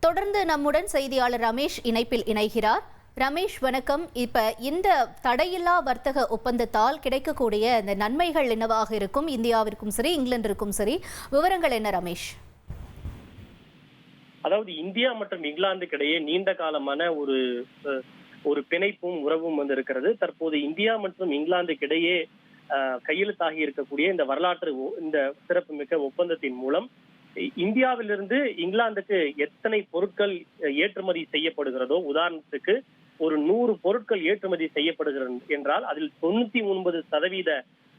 தொடர்ந்து நம்முடன் செய்தியாளர் ரமேஷ் இணைப்பில் இணைகிறார். ரமேஷ் வணக்கம். இப்ப இந்த தடையில்லா வர்த்தக ஒப்பந்தத்தால் கிடைக்கக்கூடிய இந்த நன்மைகள் என்னவாக இருக்கும்? இந்தியாவிற்கும் சரி இங்கிலாந்திற்கும் சரி விவரங்கள் என்ன ரமேஷ்? அதாவது இந்தியா மற்றும் இங்கிலாந்துக்கு இடையே நீண்ட காலமான ஒரு பிணைப்பும் உறவும் இருக்கிறது. தற்போது இந்தியா மற்றும் இங்கிலாந்துக்கு இடையே கையெழுத்தாகி இருக்கக்கூடிய இந்த வரலாற்று இந்த சிறப்புமிக்க ஒப்பந்தத்தின் மூலம் இந்தியாவிலிருந்து இங்கிலாந்துக்கு எத்தனை பொருட்கள் ஏற்றுமதி செய்யப்படுகிறதோ, உதாரணத்துக்கு ஒரு 100 பொருட்கள் ஏற்றுமதி செய்யப்படுகிறது என்றால் அதில் 99%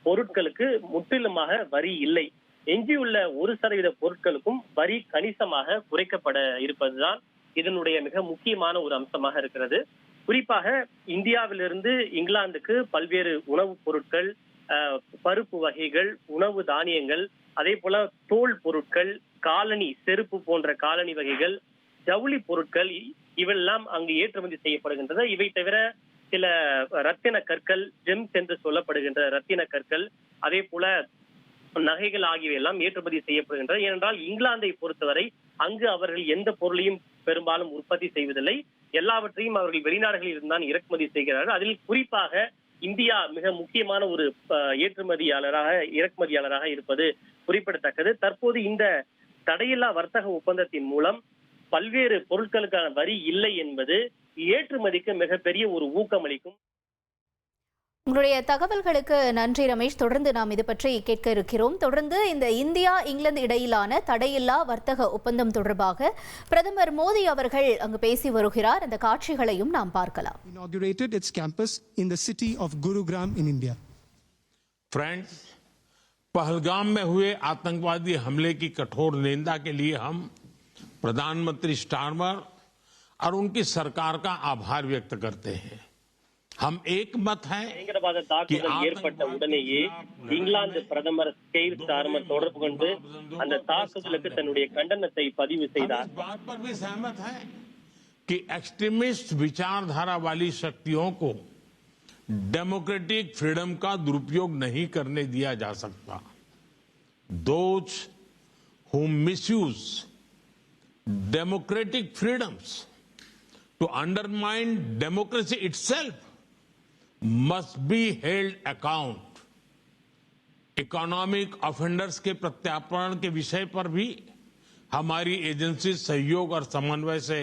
பொருட்களுக்கு முற்றிலுமாக வரி இல்லை. எஞ்சியுள்ள 1% பொருட்களுக்கும் வரி கணிசமாக குறைக்கப்பட இருப்பதுதான் இதனுடைய மிக முக்கியமான ஒரு அம்சமாக இருக்கிறது. குறிப்பாக இந்தியாவிலிருந்து இங்கிலாந்துக்கு பல்வேறு உணவுப் பொருட்கள், பருப்பு வகைகள், உணவு தானியங்கள், அதே போல தோல் பொருட்கள், காலணி, செருப்பு போன்ற காலணி வகைகள், ஜவுளி பொருட்கள் இவெல்லாம் அங்கு ஏற்றுமதி செய்யப்படுகின்றன. இவை தவிர சில ரத்தின கற்கள், ஜெம்ஸ் என்று சொல்லப்படுகின்ற ரத்தின கற்கள், அதே போல நகைகள் ஆகியவை எல்லாம் ஏற்றுமதி செய்யப்படுகின்றன. ஏனென்றால் இங்கிலாந்தை பொறுத்தவரை அங்கு அவர்கள் எந்த பொருளையும் பெரும்பாலும் உற்பத்தி செய்வதில்லை. எல்லாவற்றையும் அவர்கள் வெளிநாடுகளில் இருந்தான் இறக்குமதி செய்கிறார்கள். அதில் குறிப்பாக இந்தியா மிக முக்கியமான ஒரு இறக்குமதியாளராக இருப்பது குறிப்பிடத்தக்கது. தற்போது இந்த தடையில்லா வர்த்தக ஒப்பந்தத்தின் மூலம் பல்வேறு பொருட்களுக்கான வரி இல்லை என்பது ஏற்றுமதிக்கு மிகப்பெரிய ஒரு ஊக்கமளிக்கும். உங்களுடைய தகவல்களுக்கு நன்றி ரமேஷ். தொடர்ந்து நாம் இது பற்றி கேட்க இருக்கிறோம். தொடர்ந்து இந்த இந்தியா இங்கிலாந்து இடையிலான தடையில்லா வர்த்தக ஒப்பந்தம் தொடர்பாக பிரதமர் மோடி அவர்கள் அங்கு பேசி வருகிறார். அந்த காட்சிகளையும் நாம் பார்க்கலாம். Inaugurated its campus in the city of Gurugram in India. Friends, Pahalgam में हुए आतंकवादी हमले की कठोर निंदा के लिए हम प्रधानमंत्री स्टारमर और उनकी सरकार का आभार व्यक्त करते हैं. हम एक मत है कि ஏற்பட்ட உடனேயே இங்கிலாந்து பிரதமர் கெய்ர் ஸ்டார்மர் தொடர்பு கொண்டு அந்த தாக்குதலுக்கு தன்னுடைய கண்டனத்தை பதிவு செய்தார். इस बात पर भी सहमत है कि एक्सट्रीमिस्ट विचारधारा वाली शक्तियों को डेमोक्रेटिक फ्रीडम का दुरुपयोग नहीं करने दिया जा सकता. Those who misuse democratic freedoms to undermine democracy itself must be held account. Economic offenders के प्रत्यार्पण के विषय पर भी हमारी एजेंसी सहयोग और समन्वय से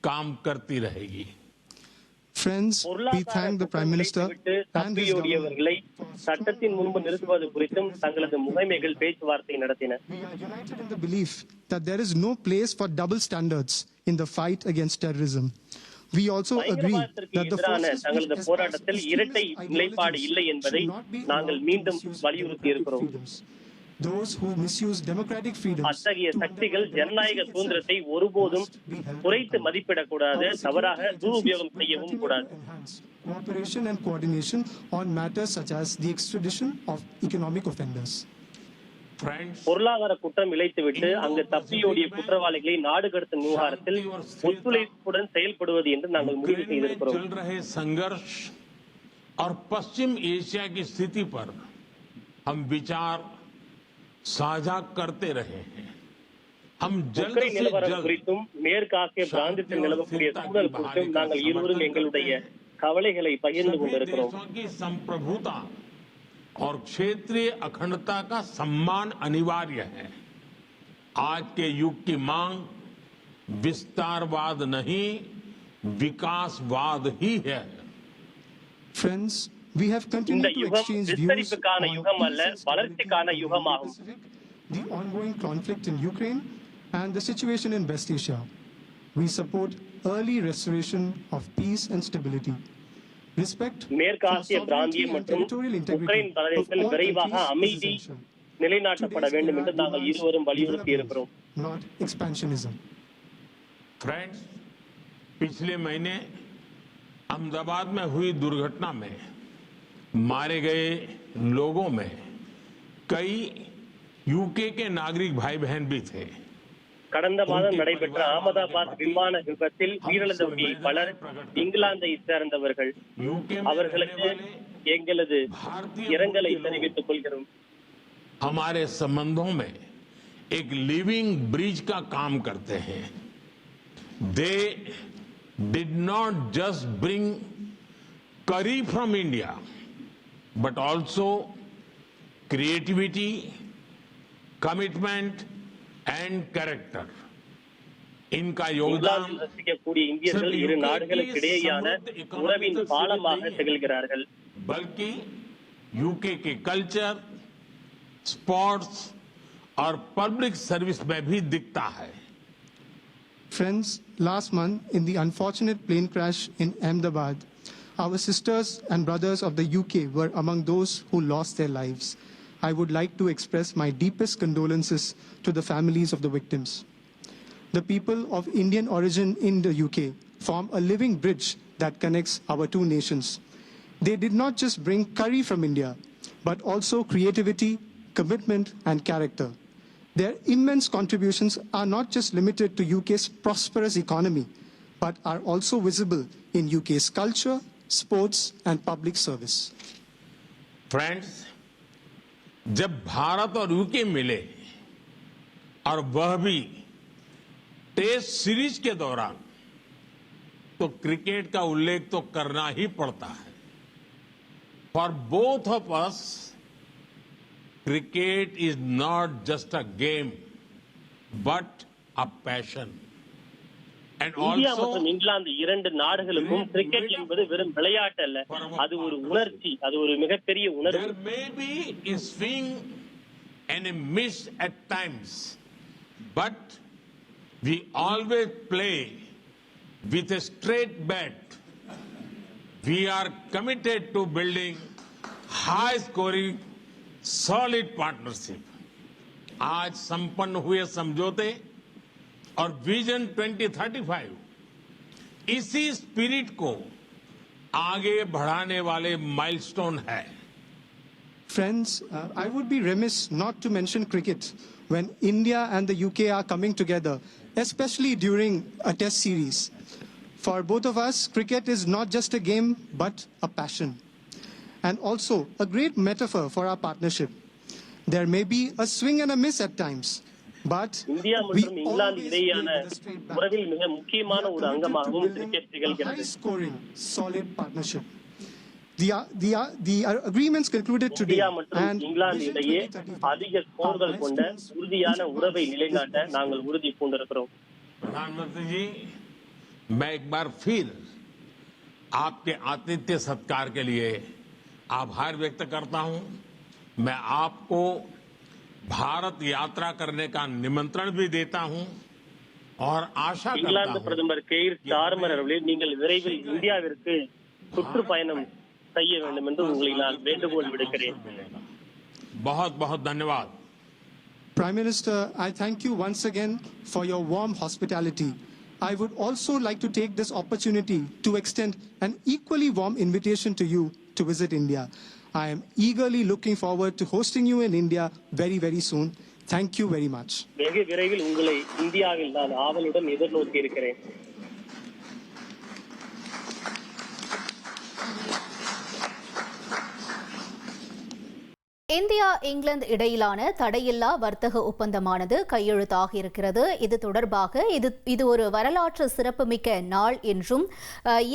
काम करती रहेगी. Friends, we thank the Prime Minister and his government. சட்டத்தின் முன்பு நிறுத்துவது குறித்தும் தங்களது முகமைகள் பேச்சுவார்த்தை நடத்தின. We are united in the belief that there is no place for double standards in the fight against terrorism. We also agree that the forces தங்களது போராட்டத்தில் இரட்டை நிலைப்பாடு இல்லை என்பதை நாங்கள் மீண்டும் வலியுறுத்தி இருக்கிறோம். Those who misuse democratic freedoms, அத்தகைய சக்திகள் ஜனநாயக சுதந்திரத்தை ஒருபோதும் குறைத்து மதிப்பிடக்கூடாது, தவறாக துருபயோகம் செய்யவும் கூடாது. Cooperation and coordination on matters such as the extradition of economic offenders. பொருளாதார குற்றம் இழைத்துவிட்டு அங்கு தப்பியோடிய குற்றவாளிகளை நாடு கடத்தும் விவகாரத்தில் ஒத்துழைப்புடன் செயல்படுவது என்று நாங்கள் முடிவு செய்திருக்கிறோம். संघर्ष और पश्चिम एशिया की स्थिति पर हम विचार साझा करते रहे हैं. हम जल्द से जल्द குறித்தும் மேற்காசிய பிராந்தியத்தில் நிலவக்கூடிய சூழல் குறித்தும் நாங்கள் இருவரும் எங்களுடைய கவலைகளை பகிர்ந்து கொண்டிருக்கிறோம். संप्रभुता और क्षेत्रीय अखंडता का सम्मान अनिवार्य है. आज के युग की मांग विस्तारवाद नहीं, विकासवाद ही है. Friends, we have continued to exchange views on the ongoing conflict in Ukraine and the situation in West Asia. We support early restoration of peace and stability. Respect மேற்காசிய பிராந்தியம் மற்றும் உக்ரைன் பிரதேசத்தில் விரைவாக அமைதி நிலைநாட்டப்பட வேண்டும் என்று நாங்கள் இருவரும் வலியுறுத்தி இருக்கிறோம். Not expansionism. Friends, पिछले महीने अहमदाबाद में हुई दुर्घटना में मारे गए लोगों में कई यूके के नागरिक भाई बहन भी थे. கடந்த மாதம் நடைபெற்ற அகமதாபாத் விமான விபத்தில் உயிரிழந்தவர்கள் பலர் இங்கிலாந்தை சேர்ந்தவர்கள். அவர்களுக்கு எங்களது இரங்கலை தெரிவித்துக் கொள்கிறோம். हमारे संबंधों में एक लिविंग ब्रिज का काम करते हैं. they did not just bring curry from India, but also creativity, commitment and character. इनका योगदान இங்கிலாந்தில் வசிக்கக்கூடிய இந்தியர்கள் இரு நாடுகளுக்கு இடையேயான உறவின் பாலமாக திகழ்கிறார்கள். बल्कि यूके के कल्चर, स्पोर्ट्स और पब्लिक सर्विस में भी दिखता है. Friends, last month in the unfortunate plane crash in Ahmedabad, our sisters and brothers of the UK were among those who lost their lives. I would like to express my deepest condolences to the families of the victims. The people of Indian origin in the UK form a living bridge that connects our two nations. They did not just bring curry from India, but also creativity, commitment and character. Their immense contributions are not just limited to UK's prosperous economy, but are also visible in UK's culture, sports and public service. Friends, जब भारत और UK मिले और वह भी test series के दौरान, तो cricket का उल्लेख तो करना ही पड़ता है. For both of us, cricket is not just a game, but a passion. And India also, மற்றும் இங்கிலாந்து இரண்டு நாடுகளுக்கும் கிரிக்கெட் என்பது வெறும் விளையாட்டு அல்ல, அது ஒரு உணர்ச்சி, அது ஒரு மிகப்பெரிய உணர்வு. there may be a swing and a miss at times, but we always play with a straight bat. We are committed to building high-scoring, solid partnership. आज संपन्न हुए समझौते और विजन 2035 इसी स्पिरिट को आगे बढ़ाने वाले माइलस्टोन है. Friends, I would be remiss not to mention cricket when India and the UK are coming together, especially during a test series. For both of us, cricket is not just a game, but a passion. And also a great metaphor for our partnership. There may be a swing and a miss at times, but India we மற்றும் England always இடையேயான play with a straight bat. உறவில் மிக முக்கியமான ஒரு அங்கமாகவும் Committed to cricket building a திகழ்கிறது. high-scoring, solid partnership. The agreements concluded today India மற்றும் and England Vision இடையே 2035 அதிக ஸ்கோர்கள் கொண்ட உறுதியான உறவை நிலைநாட்ட நாங்கள் உறுதி பூண்டிருக்கிறோம். प्रधानमंत्री जी, मैं एक बार फिर आपके आतिथ्य सत्कार के लिए आभार व्यक्त करता हूं. मैं आपको भारत यात्रा करने का निमंत्रण भी देता हूं और आशा करता இங்கிலாந்து हूं பிரதமர் கெய்ர் ஸ்டார்மர் அவர்களே, நீங்கள் விரைவில் இந்தியாவிற்கு சுற்றுப்பயணம் செய்ய வேண்டும் என்று உங்களை நான் வேண்டுகோள் விடுக்கிறேன். बहुत बहुत धन्यवाद. Prime Minister, I thank you once again for your warm hospitality. I would also like to take this opportunity to extend an equally warm invitation to you to visit India. I am eagerly looking forward to hosting you in India very, very soon. Thank you very much. வெகு விரைவில் உங்களை இந்தியாவில் நான் ஆவலுடன் எதிர்நோக்கி இருக்கிறேன். India England இடையிலான தடையில்லா வர்த்தக ஒப்பந்தமானது கையெழுத்தாக இருக்கிறது. இது தொடர்பாக இது ஒரு வரலாற்று சிறப்புமிக்க நாள் என்றும்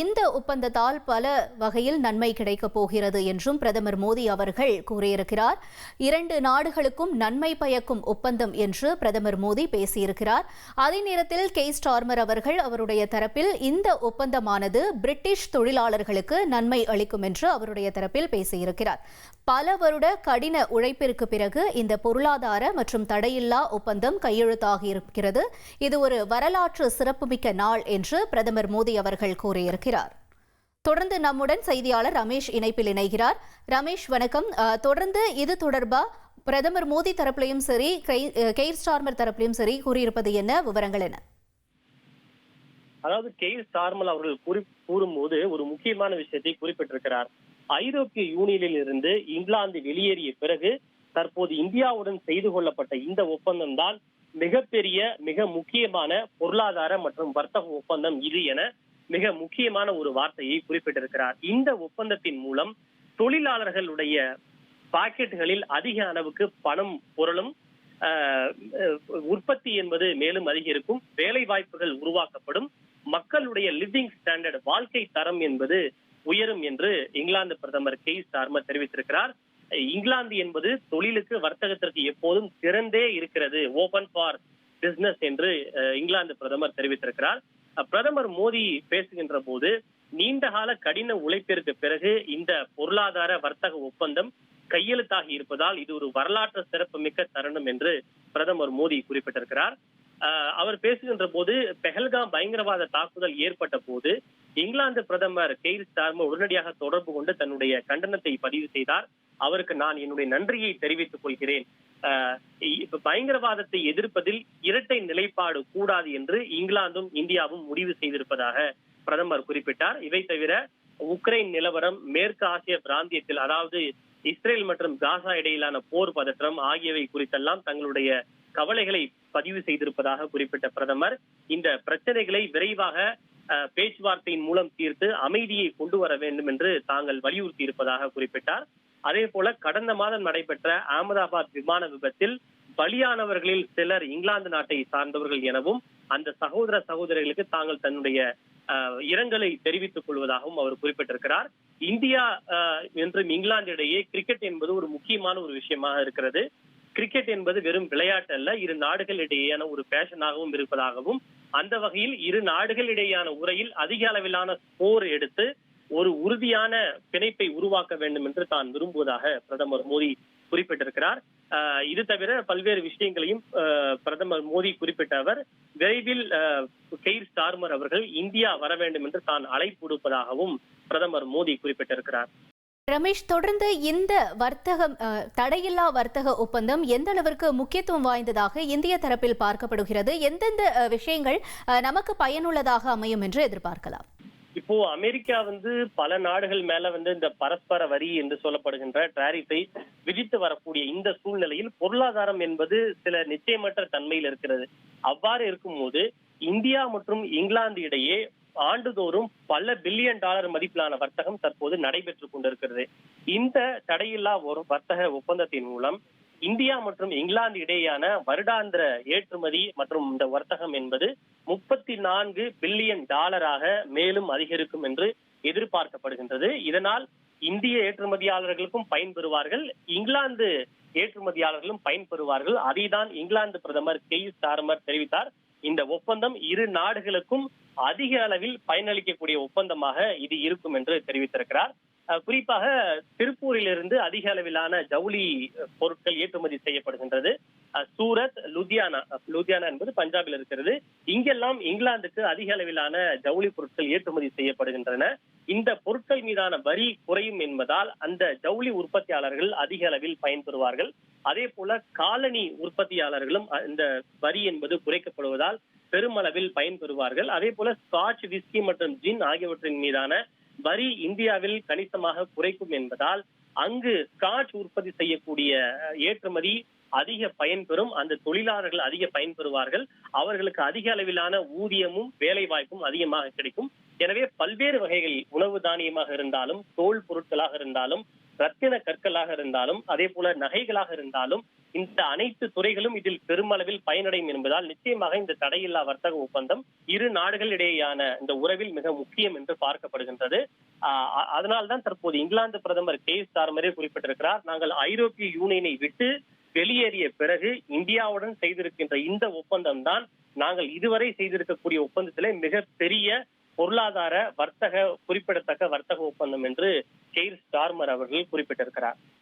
இந்த ஒப்பந்தத்தால் பல வகையில் நன்மை கிடைக்கப் போகிறது என்றும் பிரதமர் மோடி அவர்கள் கூறியிருக்கிறார். இரண்டு நாடுகளுக்கும் நன்மை பயக்கும் ஒப்பந்தம் என்று பிரதமர் மோடி பேசியிருக்கிறார். அதே நேரத்தில் கெய்ர் ஸ்டார்மர் அவர்கள் அவருடைய தரப்பில் இந்த ஒப்பந்தமானது பிரிட்டிஷ் தொழிலாளர்களுக்கு நன்மை அளிக்கும் என்று அவருடைய தரப்பில் பேசியிருக்கிறார். பல வருட கடின உழைப்பிற்கு பிறகு இந்த பொருளாதார மற்றும் தடையில்லா ஒப்பந்தம் கையெழுத்தாக இருக்கிறது. இது ஒரு வரலாற்று சிறப்புமிக்க நாள் என்று பிரதமர் மோடி அவர்கள் கூறியிருக்கிறார். தொடர்ந்து நம்முடன் செய்தியாளர் ரமேஷ் இணைப்பில் இணைகிறார். ரமேஷ் வணக்கம். தொடர்ந்து இது தொடர்பா பிரதமர் மோடி தரப்பிலையும் சரி, கெய்ர் ஸ்டார்மர் தரப்பிலையும் சரி கூறியிருப்பது என்ன, விவரங்கள் என்ன? அதாவது கெய்ர் ஸ்டார்மர் அவர்கள் கூறும்போது ஒரு முக்கியமான விஷயத்தை குறிப்பிட்டிருக்கிறார். ஐரோப்பிய யூனியனில் இருந்து இங்கிலாந்து வெளியேறிய பிறகு தற்போது இந்தியாவுடன் செய்து கொள்ளப்பட்ட இந்த ஒப்பந்தம் தான் மிகப்பெரிய, மிக முக்கியமான பொருளாதார மற்றும் வர்த்தக ஒப்பந்தம் இது என மிக முக்கியமான ஒரு வார்த்தையை குறிப்பிட்டிருக்கிறார். இந்த ஒப்பந்தத்தின் மூலம் தொழிலாளர்களுடைய பாக்கெட்டுகளில் அதிக அளவுக்கு பணம் பொருளும் உற்பத்தி என்பது மேலும் அதிகரிக்கும், வேலை வாய்ப்புகள் உருவாக்கப்படும், மக்களுடைய லிவிங் ஸ்டாண்டர்ட் வாழ்க்கை தரம் என்பது உயரும் என்று இங்கிலாந்து பிரதமர் கெய்ர் ஸ்டார்மர் தெரிவித்திருக்கிறார். இங்கிலாந்து என்பது தொழிலுக்கு வர்த்தகத்திற்கு எப்போதும் திறந்தே இருக்கிறது, ஓபன் ஃபார் பிசினஸ் என்று இங்கிலாந்து பிரதமர் தெரிவித்திருக்கிறார். பிரதமர் மோடி பேசுகின்ற போது நீண்டகால கடின உழைப்பிற்கு பிறகு இந்த பொருளாதார வர்த்தக ஒப்பந்தம் கையெழுத்தாகி இருப்பதால் இது ஒரு வரலாற்று சிறப்புமிக்க தருணம் என்று பிரதமர் மோடி குறிப்பிட்டிருக்கிறார். அவர் பேசுகின்ற போது பெஹல்காம் பயங்கரவாத தாக்குதல் ஏற்பட்ட போது இங்கிலாந்து பிரதமர் கெய்ர் ஸ்டார்மர் உடனடியாக தொடர்பு கொண்டு தன்னுடைய கண்டனத்தை பதிவு செய்தார். அவருக்கு நான் என்னுடைய நன்றியை தெரிவித்துக் கொள்கிறேன். பயங்கரவாதத்தை எதிர்ப்பதில் இரட்டை நிலைப்பாடு கூடாது என்று இங்கிலாந்தும் இந்தியாவும் முடிவு செய்திருப்பதாக பிரதமர் குறிப்பிட்டார். இவை தவிர உக்ரைன் நிலவரம், மேற்கு ஆசிய பிராந்தியத்தில் அதாவது இஸ்ரேல் மற்றும் காசா இடையிலான போர் பதற்றம் ஆகியவை குறித்தெல்லாம் தங்களுடைய கவலைகளை பதிவு செய்திருப்பதாக குறிப்பிட்ட பிரதமர் இந்த பிரச்சனைகளை விரைவாக பேச்சுவார்த்தையின் மூலம் தீர்த்து அமைதியை கொண்டு வர வேண்டும் என்று தாங்கள் வலியுறுத்தி இருப்பதாக குறிப்பிட்டார். அதே போல கடந்த மாதம் நடைபெற்ற அகமதாபாத் விமான விபத்தில் பலியானவர்களில் சிலர் இங்கிலாந்து நாட்டை சார்ந்தவர்கள் எனவும் அந்த சகோதர சகோதரிகளுக்கு தாங்கள் தன்னுடைய இரங்கலை தெரிவித்துக் கொள்வதாகவும் அவர் குறிப்பிட்டிருக்கிறார். இந்தியா மற்றும் இங்கிலாந்து இடையே கிரிக்கெட் என்பது ஒரு முக்கியமான ஒரு விஷயமாக இருக்கிறது. கிரிக்கெட் என்பது வெறும் விளையாட்டு அல்ல, இரு நாடுகள் இடையேயான ஒரு பேஷனாகவும் இருப்பதாகவும் அந்த வகையில் இரு நாடுகள் இடையேயான உரையில் அதிக அளவிலான ஸ்கோர் எடுத்து ஒரு உறுதியான பிணைப்பை உருவாக்க வேண்டும் என்று தான் விரும்புவதாக பிரதமர் மோடி குறிப்பிட்டிருக்கிறார். இது தவிர பல்வேறு விஷயங்களையும் பிரதமர் மோடி குறிப்பிட்ட அவர் விரைவில் கெய்ர் ஸ்டார்மர் அவர்கள் இந்தியா வர வேண்டும் என்று தான் அழைப்பு விடுப்பதாகவும் பிரதமர் மோடி குறிப்பிட்டிருக்கிறார். ரமேஷ், தொடர்ந்து இந்த தடையில்லா வர்த்தக ஒப்பந்தம் எந்த அளவிற்கு முக்கியத்துவம் வாய்ந்ததாக இந்திய தரப்பில் பார்க்கப்படுகிறது? எந்தெந்த விஷயங்கள் நமக்கு பயனுள்ளதாக அமையும் என்று எதிர்பார்க்கலாம்? இப்போ அமெரிக்கா பல நாடுகள் மேல இந்த பரஸ்பர வரி என்று சொல்லப்படுகின்ற டாரிஃபை விதித்து வரக்கூடிய இந்த சூழ்நிலையில் பொருளாதாரம் என்பது சில நிச்சயமற்ற தன்மையில் இருக்கிறது. அவ்வாறு இருக்கும்போது இந்தியா மற்றும் இங்கிலாந்து இடையே ஆண்டுதோறும் பல பில்லியன் டாலர் மதிப்பிலான வர்த்தகம் தற்போது நடைபெற்றுக் கொண்டிருக்கிறது. இந்த தடையில்லா ஒரு வர்த்தக ஒப்பந்தத்தின் மூலம் இந்தியா மற்றும் இங்கிலாந்து இடையேயான வருடாந்திர ஏற்றுமதி மற்றும் இந்த வர்த்தகம் என்பது 34 பில்லியன் டாலராக மேலும் அதிகரிக்கும் என்று எதிர்பார்க்கப்படுகின்றது. இதனால் இந்திய ஏற்றுமதியாளர்களுக்கும் பயன்பெறுவார்கள், இங்கிலாந்து ஏற்றுமதியாளர்களும் பயன்பெறுவார்கள். அதைதான் இங்கிலாந்து பிரதமர் கெய்ர் ஸ்டார்மர் தெரிவித்தார். இந்த ஒப்பந்தம் இரு நாடுகளுக்கும் அதிக அளவில் பயனளிக்கக்கூடிய ஒப்பந்தமாக இது இருக்கும் என்று தெரிவித்திருக்கிறார். குறிப்பாக திருப்பூரிலிருந்து அதிக அளவிலான ஜவுளி பொருட்கள் ஏற்றுமதி செய்யப்படுகின்றது. சூரத், லுதியானா என்பது பஞ்சாபில் இருக்கிறது. இங்கெல்லாம் இங்கிலாந்துக்கு அதிக அளவிலான ஜவுளி பொருட்கள் ஏற்றுமதி செய்யப்படுகின்றன. இந்த பொருட்கள் மீதான வரி குறையும் என்பதால் அந்த ஜவுளி உற்பத்தியாளர்கள் அதிக அளவில் பயன்பெறுவார்கள். அதே போல காலனி உற்பத்தியாளர்களும் இந்த வரி என்பது குறைக்கப்படுவதால் பெருமளவில் பயன்பெறுவார்கள். அதே போல ஸ்காட்ச், விஸ்கி மற்றும் ஜின் ஆகியவற்றின் மீதான வரி இந்தியாவில் கணிசமாக குறைக்கும் என்பதால் அங்கு ஸ்காட்ச் உற்பத்தி செய்யக்கூடிய ஏற்றுமதி அதிக பயன்பெறும். அந்த தொழிலாளர்கள் அதிக பயன்பெறுவார்கள். அவர்களுக்கு அதிக அளவிலான ஊதியமும் வேலை வாய்ப்பும் அதிகமாக கிடைக்கும். எனவே பல்வேறு வகைகள் உணவு தானியமாக இருந்தாலும், தோல் பொருட்களாக இருந்தாலும், ரத்தின கற்களாக இருந்தாலும், அதே போல நகைகளாக இருந்தாலும் இந்த அனைத்து துறைகளும் இதில் பெருமளவில் பயனடையும் என்பதால் நிச்சயமாக இந்த தடையில்லா வர்த்தக ஒப்பந்தம் இரு நாடுகள் இடையேயான இந்த உறவில் மிக முக்கியம் என்று பார்க்கப்படுகின்றது. அதனால்தான் தற்போது இங்கிலாந்து பிரதமர் கெய்ர் ஸ்டார்மரே குறிப்பிட்டிருக்கிறார், நாங்கள் ஐரோப்பிய யூனியனை விட்டு வெளியேறிய பிறகு இந்தியாவுடன் செய்திருக்கின்ற இந்த ஒப்பந்தம் தான் நாங்கள் இதுவரை செய்திருக்கக்கூடிய ஒப்பந்தத்திலே மிக பெரிய பொருளாதார குறிப்பிடத்தக்க வர்த்தக ஒப்பந்தம் என்று கெய்ர் ஸ்டார்மர் அவர்கள் குறிப்பிட்டிருக்கிறார்.